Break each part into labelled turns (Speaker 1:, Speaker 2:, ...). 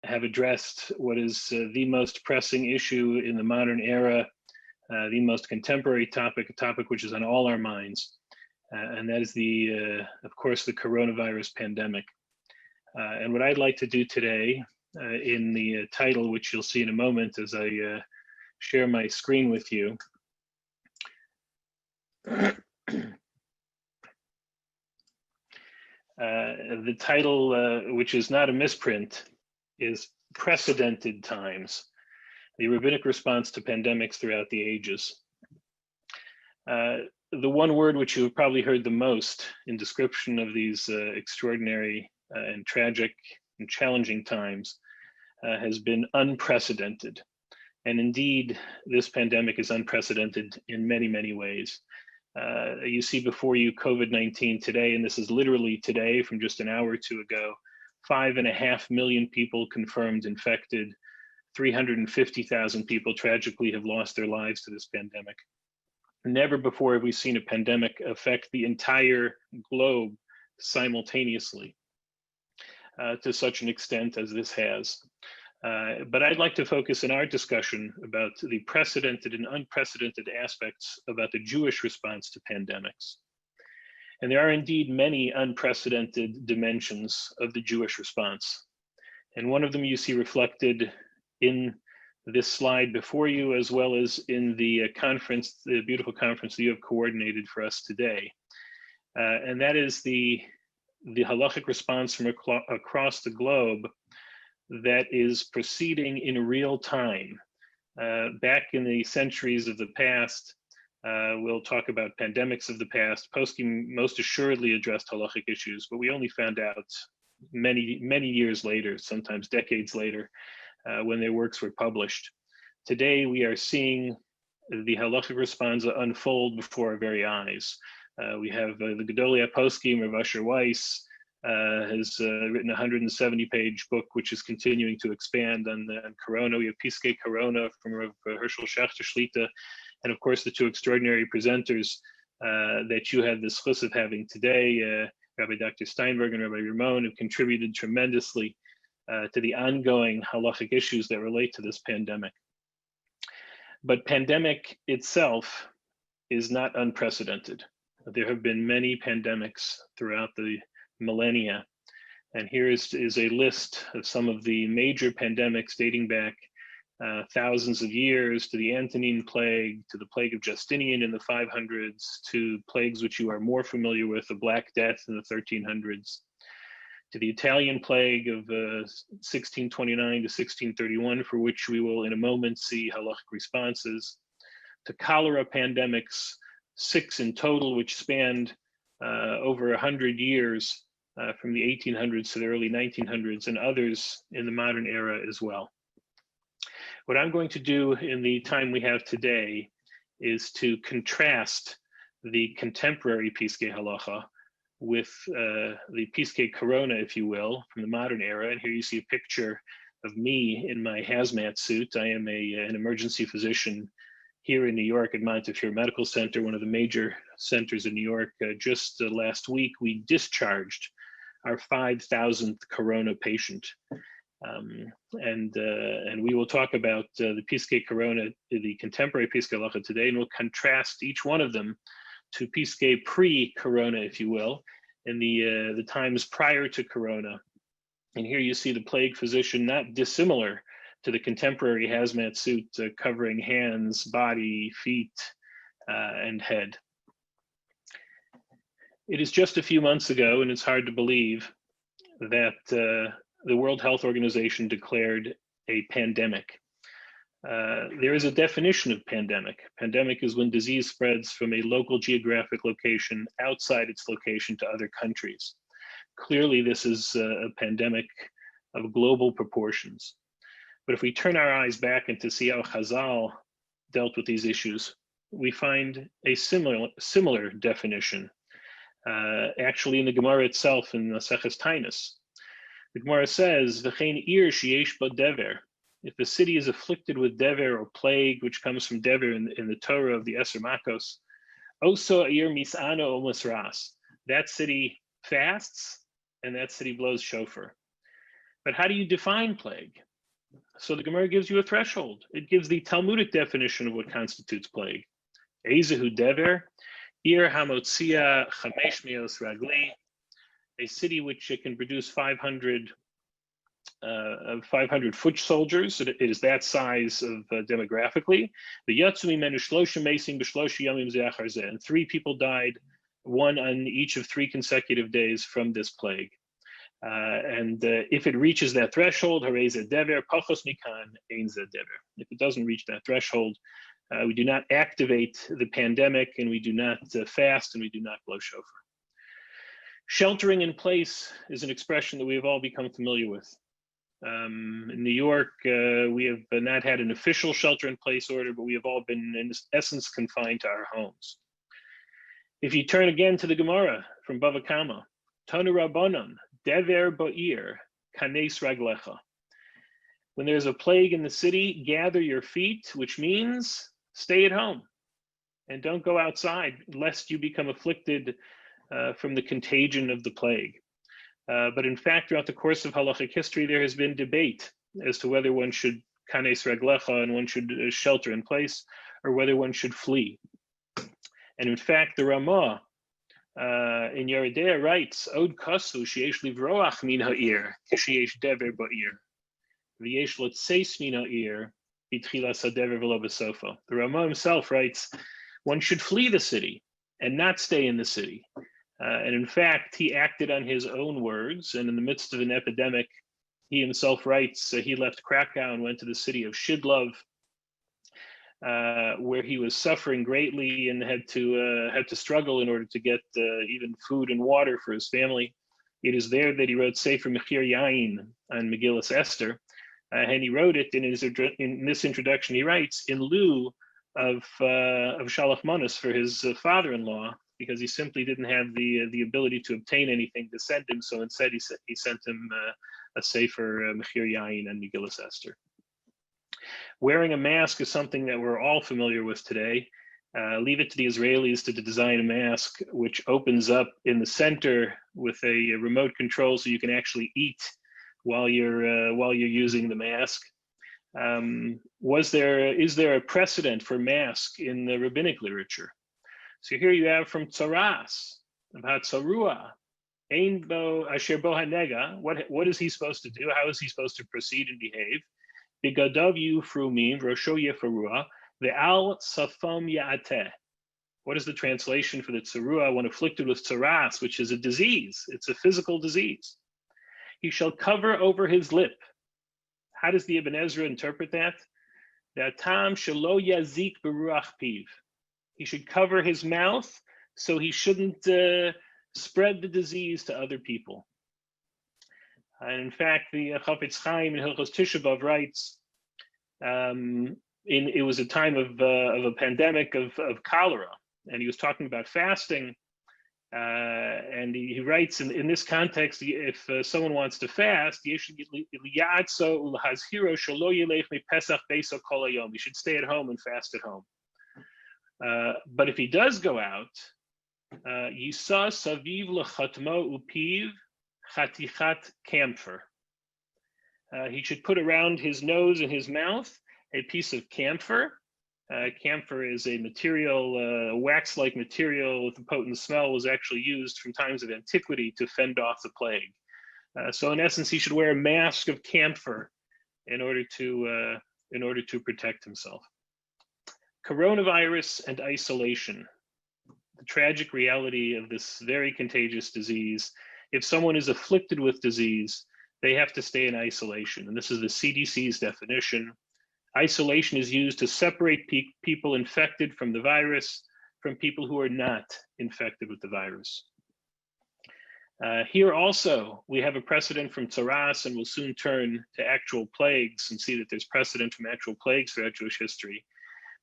Speaker 1: have addressed what is the most pressing issue in the modern era, the most contemporary topic, a topic which is on all our minds, and that is of course, the coronavirus pandemic. And what I'd like to do today, in the title, which you'll see in a moment as I share my screen with you, the title, which is not a misprint, is Precedented Times, the Rabbinic response to pandemics throughout the ages. The one word which you have probably heard the most in description of these extraordinary and tragic and challenging times has been unprecedented. And indeed, this pandemic is unprecedented in many, many ways. You see before you COVID-19 today, and this is literally today from just an hour or two ago, 5.5 million people confirmed infected, 350,000 people tragically have lost their lives to this pandemic. Never before have we seen a pandemic affect the entire globe simultaneously to such an extent as this has. But I'd like to focus in our discussion about the precedented and unprecedented aspects about the Jewish response to pandemics. And there are indeed many unprecedented dimensions of the Jewish response. And one of them you see reflected in this slide before you, as well as in the conference, the beautiful conference that you have coordinated for us today. And that is the halachic response from across the globe that is proceeding in real time. Back in the centuries of the past, we'll talk about pandemics of the past. Poskim most assuredly addressed halachic issues, but we only found out many, many years later, sometimes decades later, when their works were published. Today, we are seeing the halachic response unfold before our very eyes. We have the Gedolei Poskim, Rav Asher Weiss, has written a 170-page book, which is continuing to expand on Corona. We have Piskei Corona from Rav Herschel Schachter Shlita, and of course the two extraordinary presenters that you had the schus of having today, Rabbi Dr. Steinberg and Rabbi Ramon, have contributed tremendously to the ongoing halachic issues that relate to this pandemic. But pandemic itself is not unprecedented. There have been many pandemics throughout the millennia. And here is a list of some of the major pandemics dating back thousands of years, to the Antonine plague, to the plague of Justinian in the 500s, to plagues which you are more familiar with, the Black Death in the 1300s, to the Italian plague of 1629 to 1631, for which we will in a moment see halachic responses, to cholera pandemics, 6 in total, which spanned over 100 years, from the 1800s to the early 1900s, and others in the modern era as well. What I'm going to do in the time we have today is to contrast the contemporary Piskei Halacha with the Piskei Corona, if you will, from the modern era. And here you see a picture of me in my hazmat suit. I am an emergency physician here in New York at Montefiore Medical Center, one of the major centers in New York. Just last week, we discharged our 5,000th Corona patient. And we will talk about the Piskei Corona, the contemporary Piskei Halacha today, and we'll contrast each one of them to Piskei pre-Corona, if you will, in the times prior to Corona. And here you see the plague physician not dissimilar to the contemporary hazmat suit covering hands, body, feet, and head. It is just a few months ago, and it's hard to believe, that the World Health Organization declared a pandemic. There is a definition of pandemic. Pandemic is when disease spreads from a local geographic location outside its location to other countries. Clearly, this is a pandemic of global proportions. But if we turn our eyes back and to see how Chazal dealt with these issues, we find a similar definition. Actually, in the Gemara itself, in Maseches Taanis, the Gemara says, "V'chein ir sheyesh bo dever." If the city is afflicted with dever or plague, which comes from dever in the Torah of the Eser Makos, oso ir misano o musras. That city fasts, and that city blows shofar. But how do you define plague? So the Gemara gives you a threshold. It gives the Talmudic definition of what constitutes plague. Eizehu dever, ir hamotzia chamesh mios ragli, a city which can produce 500 foot soldiers. It is that size of demographically. The yatsumi menu shloshim mesim b'shlosh yamim ze'achar zeh, and 3 people died, one on each of 3 consecutive days from this plague. And if it reaches that threshold, harei zeh dever, pachos mikan ein zeh dever. If it doesn't reach that threshold, we do not activate the pandemic, and we do not fast, and we do not blow shofar. Sheltering in place is an expression that we have all become familiar with. In New York, we have not had an official shelter-in-place order, but we have all been, in essence, confined to our homes. If you turn again to the Gemara from Bava Kama, Tanu Rabbanon, Dever Ba'ir, Kanes Raglecha. When there's a plague in the city, gather your feet, which means stay at home and don't go outside, lest you become afflicted from the contagion of the plague. But in fact, throughout the course of halachic history, there has been debate as to whether one should kanes raglecha and one should shelter in place, or whether one should flee. And in fact, the Ramah in Yeridea writes, Od kasu sheyesh livroach min ha'ir, kisheyesh dever ba'ir, v'yesh lotseis min ha'ir, b'tchilas ha'dever v'lo b'sofa. The Ramah himself writes, one should flee the city and not stay in the city. And in fact, he acted on his own words, and in the midst of an epidemic, he himself writes, he left Krakow and went to the city of Shidlov, where he was suffering greatly and had to struggle in order to get even food and water for his family. It is there that he wrote Sefer Mechir Yain on Megillah Esther, and he wrote it in this introduction. He writes in lieu of Shalach Manos for his father-in-law, because he simply didn't have the ability to obtain anything to send him. So instead, he sent him a Sefer Mechir Yain and Megillah Esther. Wearing a mask is something that we're all familiar with today. Leave it to the Israelis to design a mask which opens up in the center with a remote control, so you can actually eat while you're using the mask. Is there a precedent for mask in the rabbinic literature? So here you have from Tzara'at, about Tzarua, Ein bo asher bo hanega. What is he supposed to do? How is he supposed to proceed and behave? Bigadav yufrumim, rosho yefarua, ve'al safam ya'ateh. What is the translation for the Tzarua when afflicted with Tzara'at, which is a disease? It's a physical disease. He shall cover over his lip. How does the Ibn Ezra interpret that? Tam shelo yazik beruach piv. He should cover his mouth so he shouldn't spread the disease to other people. And in fact, the Chafetz Chaim in Hilchos Tisha B'Av writes, it was a time of a pandemic of cholera, and he was talking about fasting. And he writes in this context, if someone wants to fast, he should stay at home and fast at home. But if he does go out, Yisa saviv lechatmo upiv chatichat camphor. He should put around his nose and his mouth a piece of camphor. Camphor is a material, a wax-like material with a potent smell, was actually used from times of antiquity to fend off the plague. So in essence, he should wear a mask of camphor in order to protect himself. Coronavirus and isolation, the tragic reality of this very contagious disease. If someone is afflicted with disease, they have to stay in isolation. And this is the CDC's definition. Isolation is used to separate people infected from the virus from people who are not infected with the virus. Here also, we have a precedent from Tzara'at, and we'll soon turn to actual plagues and see that there's precedent from actual plagues throughout Jewish history.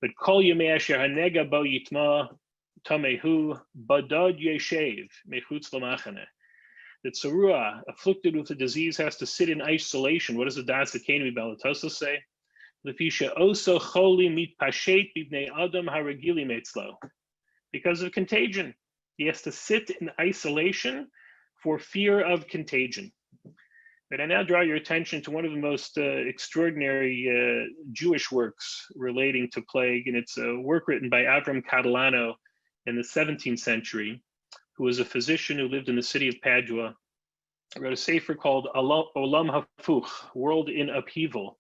Speaker 1: But kol yemei asher hanega bo yitma tamehu badad yeshev mechutz lamachane. The tzarua, afflicted with a disease, has to sit in isolation. What does the Das Zakenu Balatosa say? Lefisha oso choli mitpashet b'bnei adam haragili metzlo. Because of contagion, he has to sit in isolation for fear of contagion. But I now draw your attention to one of the most extraordinary Jewish works relating to plague, and it's a work written by Avram Catalano in the 17th century, who was a physician who lived in the city of Padua. He wrote a sefer called Olam Hafuch, World in Upheaval,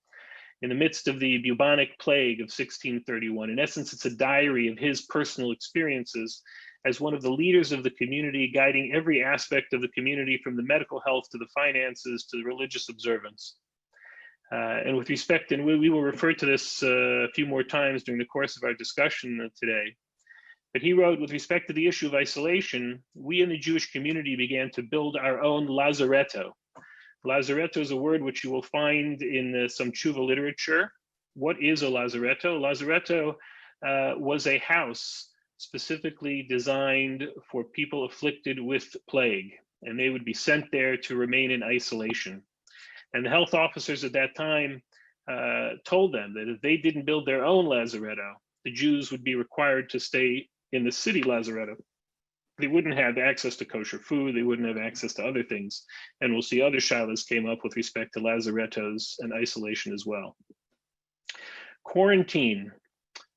Speaker 1: in the midst of the Bubonic plague of 1631. In essence, it's a diary of his personal experiences as one of the leaders of the community, guiding every aspect of the community from the medical health to the finances to the religious observance. And with respect, and we will refer to this a few more times during the course of our discussion today, but he wrote, with respect to the issue of isolation, we in the Jewish community began to build our own Lazarretto. Lazarretto is a word which you will find in some tshuva literature. What is a Lazarretto? Lazarretto was a house specifically designed for people afflicted with plague, and they would be sent there to remain in isolation. And the health officers at that time told them that if they didn't build their own Lazarretto, the Jews would be required to stay in the city Lazarretto. They wouldn't have access to kosher food, they wouldn't have access to other things. And we'll see other shilas came up with respect to Lazarettos and isolation as well. Quarantine.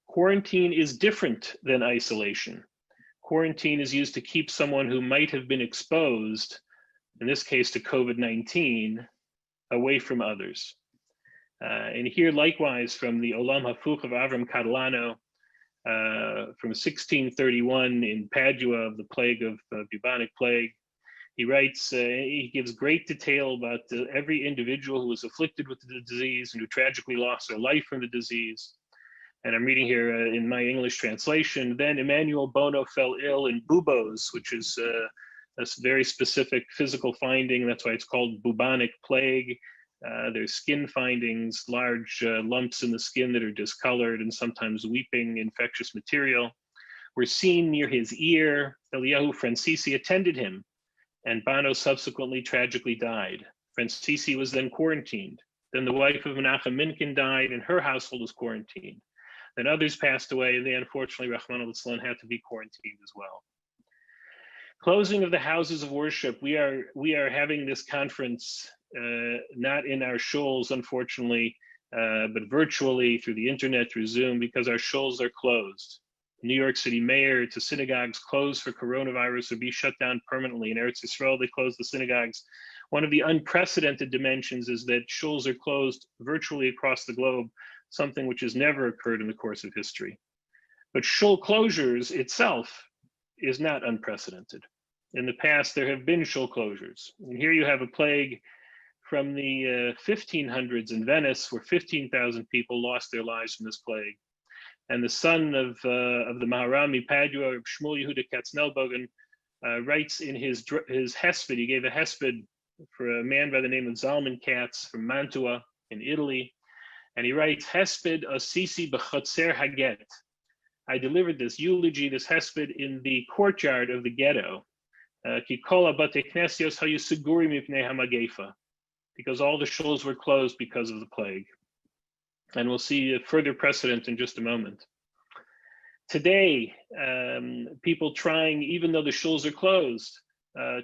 Speaker 1: Quarantine is different than isolation. Quarantine is used to keep someone who might have been exposed, in this case to COVID-19, away from others. And here likewise from the Olam Hafuch of Avram Catalano, from 1631 in Padua of the plague of Bubonic plague. He writes, he gives great detail about every individual who was afflicted with the disease and who tragically lost their life from the disease. And I'm reading here in my English translation, then Emmanuel Bono fell ill in buboes, which is a very specific physical finding. That's why it's called bubonic plague. There's skin findings, large lumps in the skin that are discolored and sometimes weeping infectious material were seen near his ear. Eliyahu Francisi attended him, and Bono subsequently tragically died. Francisi was then quarantined. Then the wife of Menachem Minkin died, and her household was quarantined. Then others passed away, and they unfortunately, Reichman had to be quarantined as well. Closing of the houses of worship. We are having this conference not in our shuls, unfortunately, but virtually through the internet, through Zoom, because our shuls are closed. New York City mayor to synagogues closed for coronavirus or be shut down permanently. In Eretz Yisrael, they closed the synagogues. One of the unprecedented dimensions is that shuls are closed virtually across the globe, something which has never occurred in the course of history. But shul closures itself is not unprecedented. In the past, there have been shul closures. And here you have a plague from the 1500s in Venice, where 15,000 people lost their lives from this plague. And the son of the Maharami Padua, Shmuel Yehuda Katznelbogen, writes in his hesped, he gave a hesped for a man by the name of Zalman Katz from Mantua in Italy. And he writes, Hesped Assisi B'chotzer Haget. I delivered this eulogy, this hesped, in the courtyard of the ghetto. Because all the shuls were closed because of the plague. And we'll see a further precedent in just a moment. Today, people trying, even though the shuls are closed,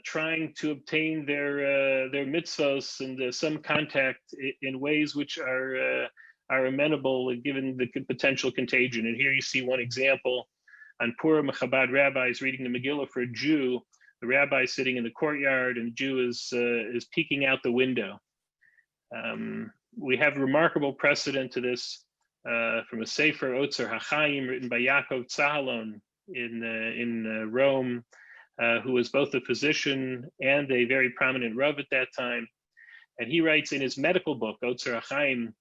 Speaker 1: trying to obtain their mitzvos and some contact in ways which are amenable given the potential contagion. And here you see one example. On Purim, a Chabad rabbi is reading the Megillah for a Jew. The rabbi is sitting in the courtyard, and the Jew is peeking out the window. We have remarkable precedent to this from a sefer Otzer HaChaim written by Yaakov Zahalon in Rome, who was both a physician and a very prominent Rav at that time. And he writes in his medical book, Otzer HaChaim,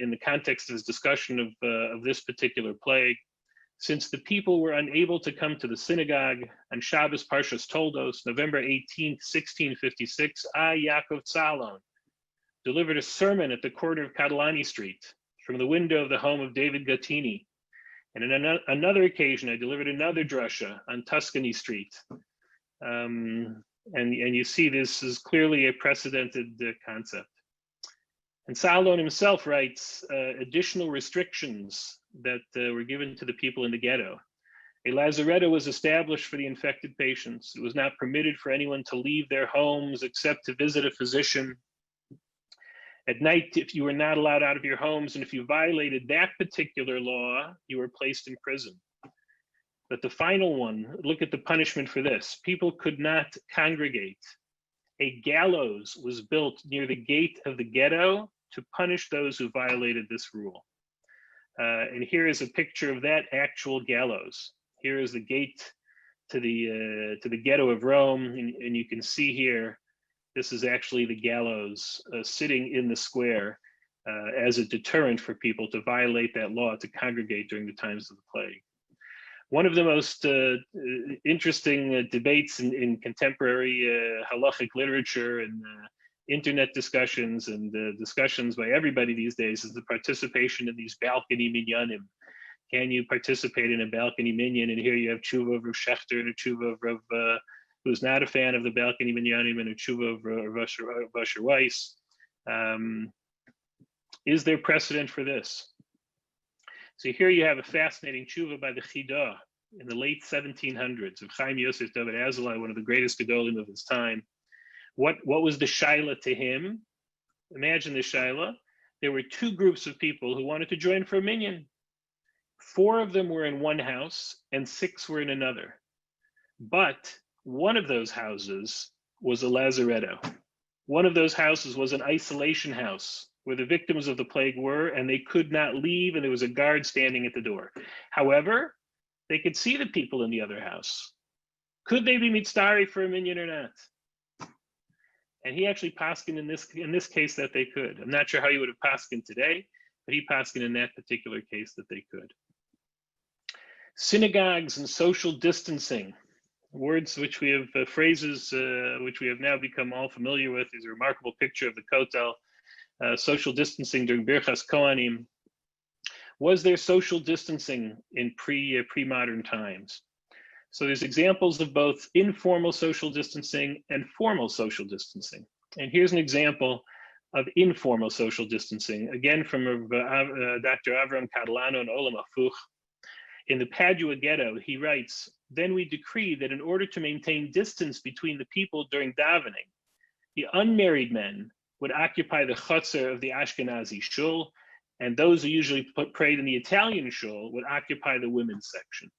Speaker 1: in the context of his discussion of this particular plague, since the people were unable to come to the synagogue on Shabbos Parshas Toldos, November 18th, 1656, I, Yaakov Zahalon, delivered a sermon at the corner of Catalani Street from the window of the home of David Gattini. And on another occasion, I delivered another drasha on Tuscany Street. And you see this is clearly a precedented concept. And Zahalon himself writes additional restrictions that were given to the people in the ghetto. A Lazarretto was established for the infected patients. It was not permitted for anyone to leave their homes except to visit a physician. At night, if you were not allowed out of your homes, and if you violated that particular law, you were placed in prison. But the final one, look at the punishment for this. People could not congregate. A gallows was built near the gate of the ghetto to punish those who violated this rule. And here is a picture of that actual gallows. Here is the gate to the ghetto of Rome, and you can see here, this is actually the gallows sitting in the square as a deterrent for people to violate that law to congregate during the times of the plague. One of the most interesting debates in contemporary halachic literature and internet discussions and discussions by everybody these days is the participation in these balcony minyanim. Can you participate in a balcony minyan? And here you have tshuva of Rav Shechter and a tshuva of Rav, who's not a fan of the balcony minyanim, and a tshuva of Rav Asher Weiss. Is there precedent for this? So here you have a fascinating tshuva by the Chidah in the late 1700s of Chaim Yosef David Azulai, one of the greatest gedolim of his time. What was the shaila to him? Imagine the shaila. There were two groups of people who wanted to join for a minyan. 4 of them were in one house and 6 were in another. But one of those houses was a Lazarretto. One of those houses was an isolation house where the victims of the plague were, and they could not leave, and there was a guard standing at the door. However, they could see the people in the other house. Could they be mitzvah for a minyan or not? And he actually paskined in this case that they could. I'm not sure how he would have paskined today, but he paskined in that particular case that they could. Synagogues and social distancing, words which we have, phrases which we have now become all familiar with. There's a remarkable picture of the Kotel, social distancing during Birchas Kohanim. Was there social distancing in pre-modern times? So there's examples of both informal social distancing and formal social distancing. And here's an example of informal social distancing, again from Dr. Avram Catalano and Olam Afuch. In the Padua ghetto, he writes, "Then we decreed that in order to maintain distance between the people during davening, the unmarried men would occupy the chutzner of the Ashkenazi shul, and those who usually prayed in the Italian shul would occupy the women's section."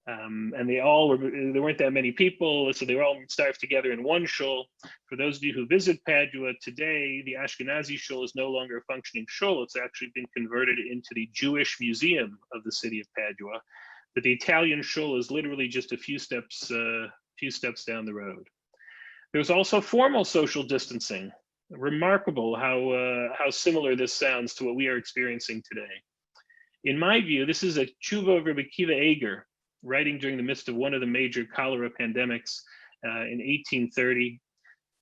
Speaker 1: And there weren't that many people, so they were all starved together in one shul. For those of you who visit Padua today, the Ashkenazi shul is no longer a functioning shul. It's actually been converted into the Jewish Museum of the city of Padua. But the Italian shul is literally just a few steps down the road. There's also formal social distancing. Remarkable how similar this sounds to what we are experiencing today. In my view, this is a tshuva of Rabbi Akiva Eiger, writing during the midst of one of the major cholera pandemics in 1830.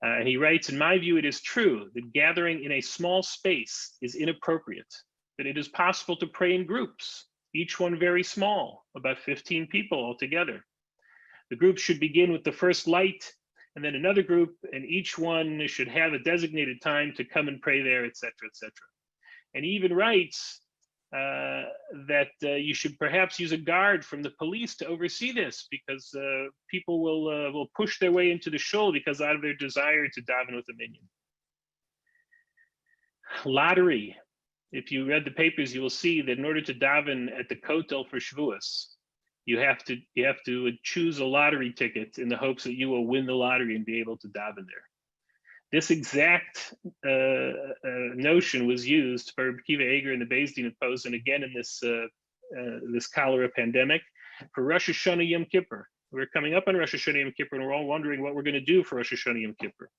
Speaker 1: And he writes, "In my view, it is true that gathering in a small space is inappropriate, that it is possible to pray in groups, each one very small, about 15 people altogether. The group should begin with the first light, and then another group, and each one should have a designated time to come and pray there, etc., etc." And he even writes that you should perhaps use a guard from the police to oversee this, because people will push their way into the shul because out of their desire to daven with a minyan. Lottery. If you read the papers, you will see that in order to daven at the Kotel for Shavuos, you have to choose a lottery ticket in the hopes that you will win the lottery and be able to daven there. This exact notion was used by Rabbi Akiva Eiger in the Beit Din of Posen, again in this cholera pandemic, for Rosh Hashanah Yom Kippur. We're coming up on Rosh Hashanah Yom Kippur, and we're all wondering what we're going to do for Rosh Hashanah Yom Kippur.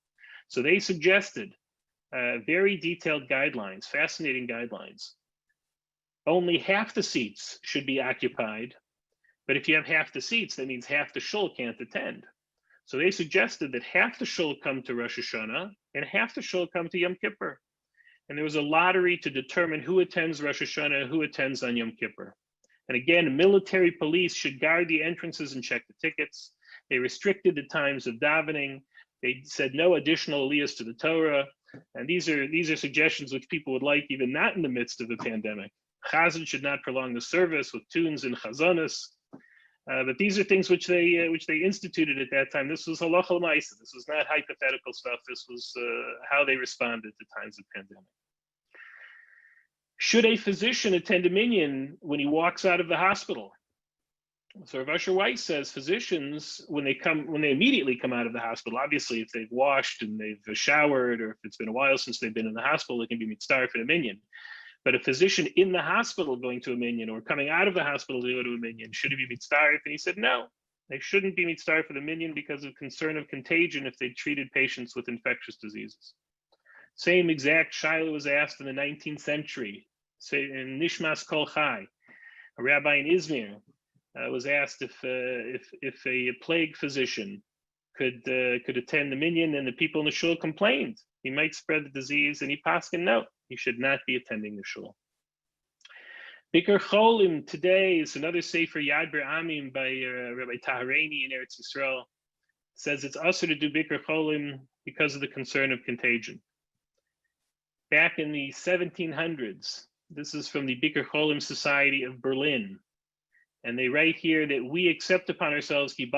Speaker 1: So they suggested very detailed guidelines, fascinating guidelines. Only half the seats should be occupied, but if you have half the seats, that means half the shul can't attend. So they suggested that half the shul come to Rosh Hashanah and half the shul come to Yom Kippur. And there was a lottery to determine who attends Rosh Hashanah and who attends on Yom Kippur. And again, military police should guard the entrances and check the tickets. They restricted the times of davening. They said no additional aliyahs to the Torah. And these are suggestions which people would like even not in the midst of the pandemic. Chazan should not prolong the service with tunes and chazanas. But these are things which they instituted at that time. This was halacha l'maisa. This was not hypothetical stuff. This was how they responded to times of pandemic. Should a physician attend a minyan when he walks out of the hospital? So Rav Asher Weiss says physicians, when they immediately come out of the hospital, obviously if they've washed and they've showered, or if it's been a while since they've been in the hospital, they can be mitzvah for the minyan. But a physician in the hospital going to a minyan, or coming out of the hospital to go to a minyan, should he be mitzvah? And he said no, they shouldn't be mitzvah for the minyan because of concern of contagion if they treated patients with infectious diseases. Same exact shaila was asked in the 19th century, say in Nishmas Kol Chai. A rabbi in Izmir was asked if a plague physician could attend the minyan, and the people in the shul complained he might spread the disease, and he paskin no, he should not be attending the shul. Bikur Cholim today is another sefer Yad Amim by Rabbi Taharani in Eretz Yisrael. Says it's usher to do Bikur Cholim because of the concern of contagion. Back in the 1700s, this is from the Bikur Cholim Society of Berlin. And they write here that we accept upon ourselves, we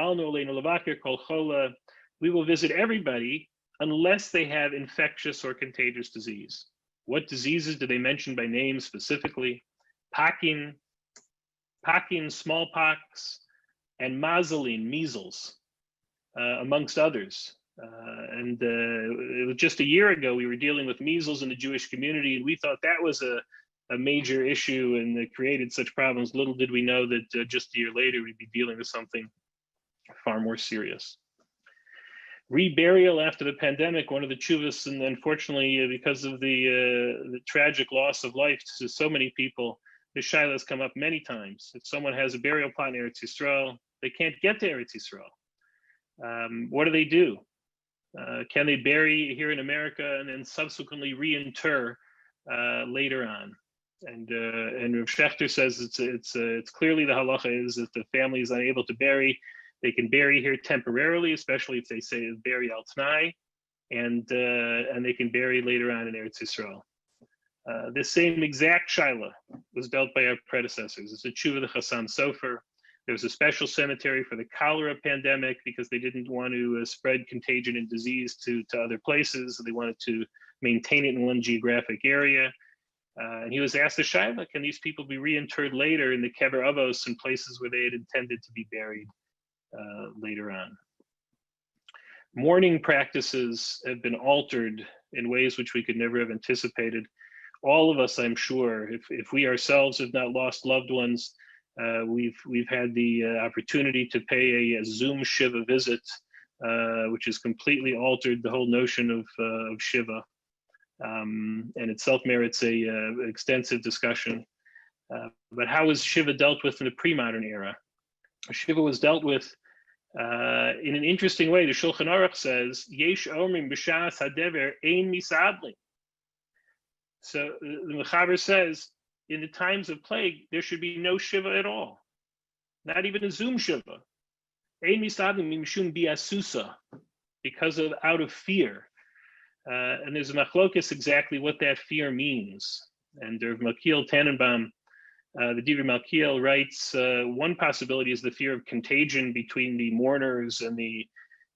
Speaker 1: will visit everybody unless they have infectious or contagious disease. What diseases do they mention by name specifically? Pakin, smallpox, and mazalin, measles, amongst others. It was just a year ago, we were dealing with measles in the Jewish community, and we thought that was a major issue and that created such problems. Little did we know that just a year later we'd be dealing with something far more serious. Reburial after the pandemic, one of the tshuvas, and unfortunately because of the tragic loss of life to so many people, this shaila has come up many times. If someone has a burial plot in Eretz Yisrael, they can't get to Eretz Yisrael. What do? Can they bury here in America and then subsequently reinter later on? And Rav Shechter says it's clearly the halacha is if the family is unable to bury, they can bury here temporarily, especially if they say it's bury al t'nai, and they can bury later on in Eretz Yisrael. This same exact shaila was dealt by our predecessors. It's a tshuva the Chassam Sofer. There was a special cemetery for the cholera pandemic because they didn't want to spread contagion and disease to other places. So they wanted to maintain it in one geographic area. And he was asked the shaila, can these people be reinterred later in the kever avos in places where they had intended to be buried later on? Mourning practices have been altered in ways which we could never have anticipated. All of us, I'm sure, if we ourselves have not lost loved ones, we've had the opportunity to pay a Zoom Shiva visit, which has completely altered the whole notion of Shiva. And itself merits a extensive discussion. But how was Shiva dealt with in the pre-modern era? Shiva was dealt with in an interesting way. The Shulchan Aruch says, Yesh omrim b'shas hadever ein misadling. So the Mechaber says, in the times of plague, there should be no Shiva at all, not even a Zoom Shiva. Ein misadling mimshum biasusa, because of out of fear. And there's a machlokes exactly what that fear means. And Rav Malkiel Tannenbaum, the Divrei Malkiel, writes one possibility is the fear of contagion between the mourners and the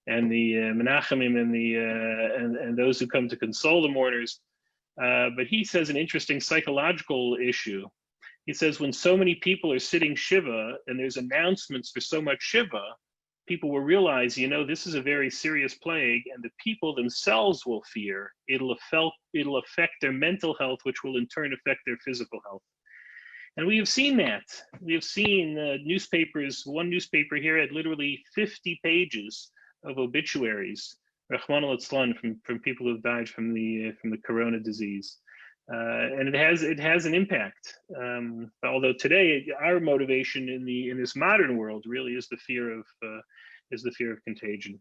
Speaker 1: menachemim and those who come to console the mourners. But he says an interesting psychological issue. He says when so many people are sitting Shiva and there's announcements for so much Shiva, people will realize, this is a very serious plague, and the people themselves will fear. It'll affect their mental health, which will in turn affect their physical health. And we have seen that. We have seen newspapers. One newspaper here had literally 50 pages of obituaries, Reichman from people who have died from the corona disease, and it has an impact. Although today our motivation in this modern world really is the fear of contagion.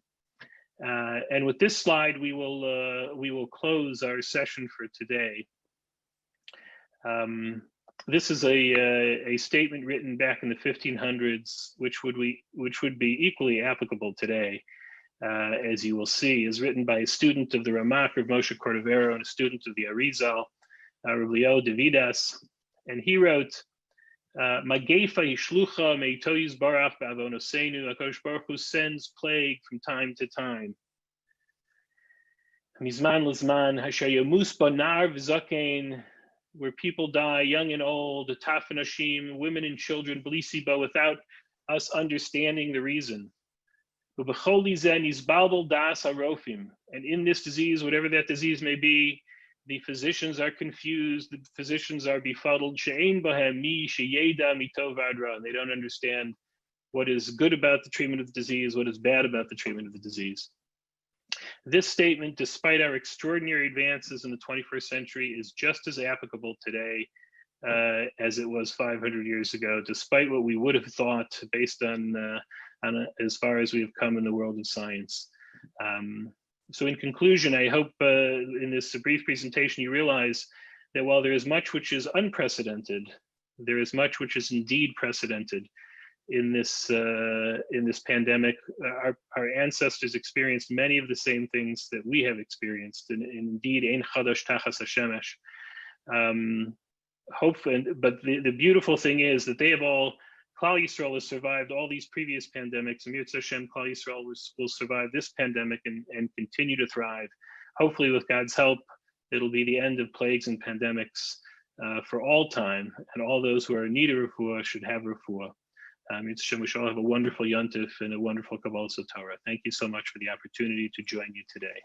Speaker 1: And with this slide, we will close our session for today. This is a statement written back in the 1500s, which would be equally applicable today. As you will see, is written by a student of the Ramak, Rav Moshe Cordovero, and a student of the Arizal, Rav Leo de Vidas. And he wrote, Magefa Yishlucha Meitoyis Barach Bavonosenu. HaKadosh Baruch Hu sends plague from time to time. Mizman Lizman Hasher Yamus Banar V'Zakein, where people die, young and old, Tafanashim, women and children, Blisiba, without us understanding the reason. And in this disease, whatever that disease may be, the physicians are confused, the physicians are befuddled. They don't understand what is good about the treatment of the disease, what is bad about the treatment of the disease. This statement, despite our extraordinary advances in the 21st century, is just as applicable today as it was 500 years ago, despite what we would have thought based on as far as we have come in the world of science. So in conclusion, I hope in this brief presentation you realize that while there is much which is unprecedented, there is much which is indeed precedented in this pandemic. Our ancestors experienced many of the same things that we have experienced, and indeed, ein chadash tachas hashemesh. But the beautiful thing is that they have all, Klal Yisrael has survived all these previous pandemics, and Mirz Hashem, Klal Yisrael will survive this pandemic and continue to thrive. Hopefully, with God's help, it'll be the end of plagues and pandemics for all time, and all those who are in need of refuah should have refuah. Mirz Hashem, we shall have a wonderful Yontif and a wonderful Kabbalah Torah. Thank you so much for the opportunity to join you today.